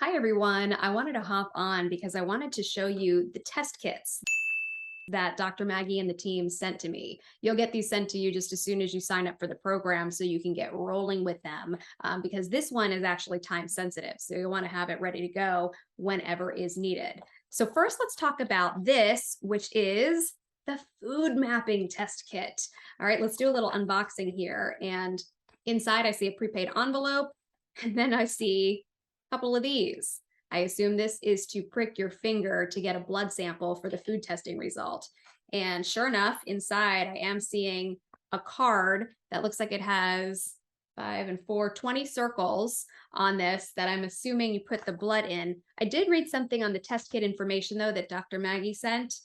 Hi, everyone. I wanted to hop on because I wanted to show you the test kits that Dr. Maggie and the team sent to me. You'll get these sent to you just as soon as you sign up for the program so you can get rolling with them because this one is actually time sensitive. So you'll want to have it ready to go whenever is needed. So first, let's talk about this, which is the FoodMapping Test Kit. All right, let's do a little unboxing here. And inside, I see a prepaid envelope, and then I see couple of these. I assume this is to prick your finger to get a blood sample for the food testing result. And sure enough, inside I am seeing a card that looks like it has 5 and 4, 20 circles on this that I'm assuming you put the blood in. I did read something on the test kit information though that Dr. Maggie sent.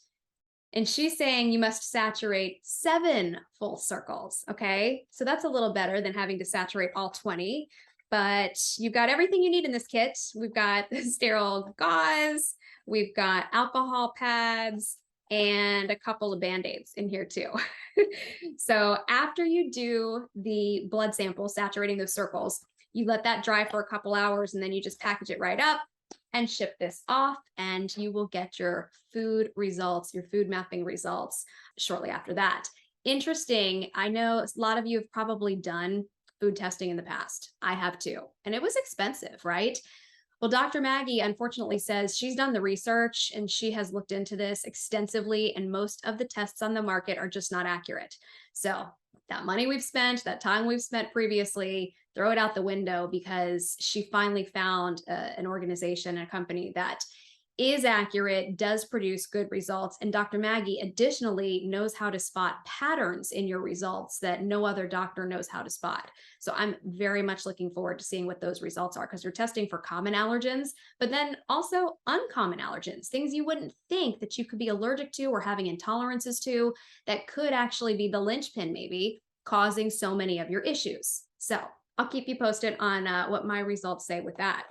And she's saying you must saturate 7 full circles. Okay. So that's a little better than having to saturate all 20. But you've got everything you need in this kit. We've got sterile gauze, we've got alcohol pads, and a couple of Band-Aids in here too. So after you do the blood sample, saturating those circles, you let that dry for a couple hours and then you just package it right up and ship this off, and you will get your food results, your food mapping results shortly after that. Interesting. I know a lot of you have probably done food testing in the past. I have too. And it was expensive, right? Well, Dr. Maggie unfortunately says she's done the research and she has looked into this extensively, and most of the tests on the market are just not accurate. So that money we've spent, that time we've spent previously, throw it out the window because she finally found an organization, a company that is accurate, does produce good results. And Dr. Maggie additionally knows how to spot patterns in your results that no other doctor knows how to spot. So I'm very much looking forward to seeing what those results are, because you're testing for common allergens, but then also uncommon allergens, things you wouldn't think that you could be allergic to or having intolerances to, that could actually be the linchpin maybe causing so many of your issues. So I'll keep you posted on what my results say with that.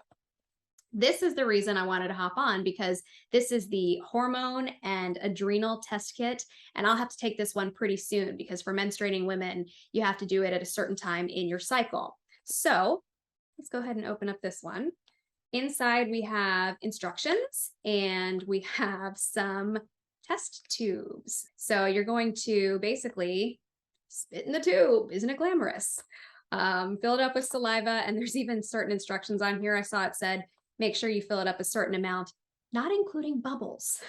This is the reason I wanted to hop on, because this is the hormone and adrenal test kit. And I'll have to take this one pretty soon because for menstruating women, you have to do it at a certain time in your cycle. So let's go ahead and open up this one. Inside we have instructions and we have some test tubes. So you're going to basically spit in the tube. Isn't it glamorous? Fill it up with saliva, and there's even certain instructions on here. I saw it said, make sure you fill it up a certain amount, not including bubbles,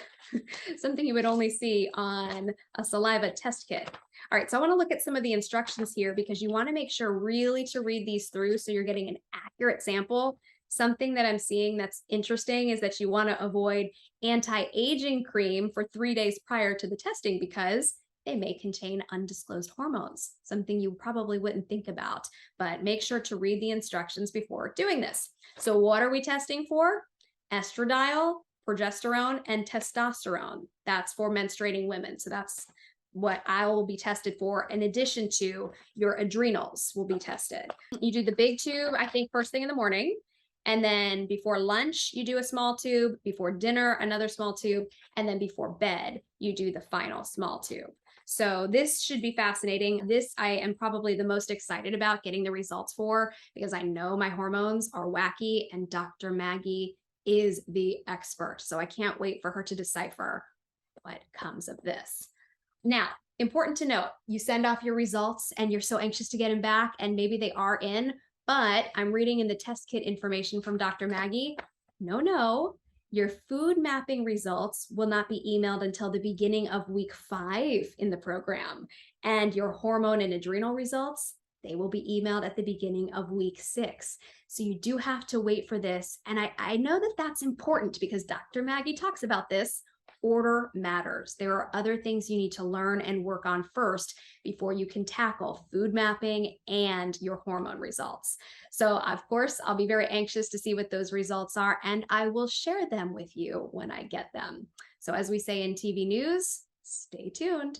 something you would only see on a saliva test kit. All right, so I want to look at some of the instructions here because you want to make sure really to read these through so you're getting an accurate sample. Something that I'm seeing that's interesting is that you want to avoid anti-aging cream for 3 days prior to the testing because they may contain undisclosed hormones, something you probably wouldn't think about, but make sure to read the instructions before doing this. So what are we testing for? Estradiol, progesterone, and testosterone. That's for menstruating women. So that's what I will be tested for, in addition to your adrenals will be tested. You do the big tube, I think, first thing in the morning. And then before lunch, you do a small tube. Before dinner, another small tube. And then before bed, you do the final small tube. So this should be fascinating. This I am probably the most excited about getting the results for, because I know my hormones are wacky and Dr. Maggie is the expert. So I can't wait for her to decipher what comes of this. Now, important to note, you send off your results and you're so anxious to get them back, and maybe they are in, but I'm reading in the test kit information from Dr. Maggie. No. Your food mapping results will not be emailed until the beginning of week 5 in the program. And your hormone and adrenal results, they will be emailed at the beginning of week 6. So you do have to wait for this. And I know that that's important because Dr. Maggie talks about this. Order matters. There are other things you need to learn and work on first before you can tackle food mapping and your hormone results. So of course, I'll be very anxious to see what those results are, and I will share them with you when I get them. So as we say in TV news, stay tuned.